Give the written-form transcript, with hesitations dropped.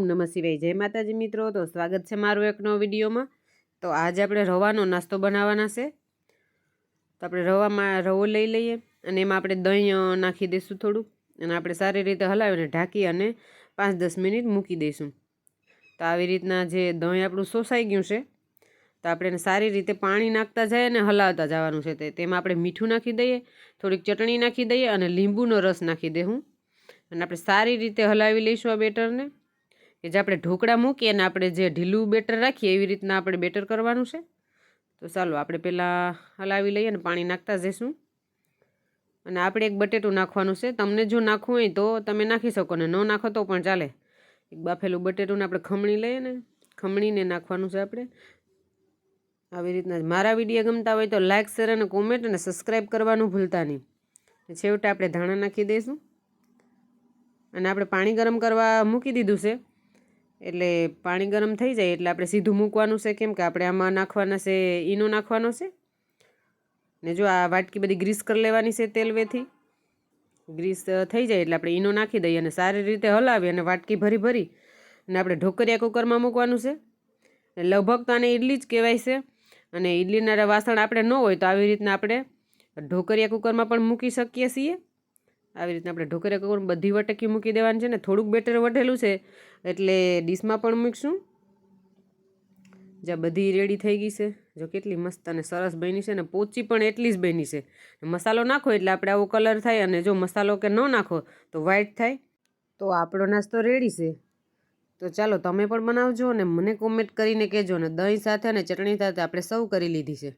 ઓમ નમઃ શિવાય। જય માતાજી મિત્રો। તો સ્વાગત છે મારું એક નવો વિડીયોમાં। તો આજે આપણે રવાનો નાસ્તો બનાવવાના છે। તો આપણે રવો લઈ લઈએ અને એમાં આપણે દહીં નાખી દઈશું થોડુંક, અને આપણે સારી રીતે હલાવીને ઢાંકી અને 5-10 મિનિટ મૂકી દઈશું। તો આવી રીતના જે દહીં આપણું શોષાઈ ગયું છે, તો આપણે એને સારી રીતે પાણી નાખતા જઈએ અને હલાવતા જવાનું છે। તેમાં આપણે મીઠું નાખી દઈએ, થોડીક ચટણી નાખી દઈએ અને લીંબુનો રસ નાખી દઉં, અને આપણે સારી રીતે હલાવી લઈશું આ બેટરને। કે જે આપણે ઢોકળા મૂકીએ અને આપણે જે ઢીલું બેટર રાખીએ એવી રીતના આપણે બેટર કરવાનું છે। તો ચાલો આપણે પહેલાં હલાવી લઈએ અને પાણી નાખતા જઈશું। અને આપણે એક બટેટું નાખવાનું છે। તમને જો નાખવું હોય તો તમે નાખી શકો, ને ન નાખો તો પણ ચાલે। એક બાફેલું બટેટુંને આપણે ખમણી લઈએ ને ખમણીને નાખવાનું છે આપણે આવી રીતના જ। મારા વિડીયો ગમતા હોય તો લાઇક, શેર અને કોમેન્ટ અને સબસ્ક્રાઈબ કરવાનું ભૂલતા નહીં। છેવટે આપણે ધાણા નાખી દઈશું અને આપણે પાણી ગરમ કરવા મૂકી દીધું છે। એટલે પાણી ગરમ થઈ જાય એટલે આપણે સીધું મૂકવાનું છે, કેમ કે આપણે આમાં નાખવાના છે ઈનો નાખવાનો છે। ને જો આ વાટકી બધી ગ્રીસ કરી લેવાની છે તેલવેથી। ગ્રીસ થઈ જાય એટલે આપણે ઈનો નાખી દઈએ અને સારી રીતે હલાવી અને વાટકી ભરી અને આપણે ઢોકરિયા કુકરમાં મૂકવાનું છે। લગભગ તો આને ઇડલી જ કહેવાય છે, અને ઇડલીના વાસણ આપણે ન હોય તો આવી રીતના આપણે ઢોકરિયા કુકરમાં પણ મૂકી શકીએ છીએ। આવી રીતના આપણે ઢોકરિયા કુકરમાં બધી વટકી મૂકી દેવાની છે, ને થોડુંક બેટર વઢેલું છે એટલે ડીશમાં પણ મૂકશું। જ્યાં બધી રેડી થઈ ગઈ છે, જો કેટલી મસ્ત અને સરસ બની છે, ને પોચી પણ એટલી જ બની છે। મસાલો નાખો એટલે આપણે આવો કલર થાય, અને જો મસાલો કે ન નાખો તો વ્હાઈટ થાય। તો આપણો નાસ્તો રેડી છે। તો ચાલો તમે પણ બનાવજો અને મને કોમેન્ટ કરીને કહેજો। ને દહીં સાથે અને ચટણી સાથે આપણે સર્વ કરી લીધી છે।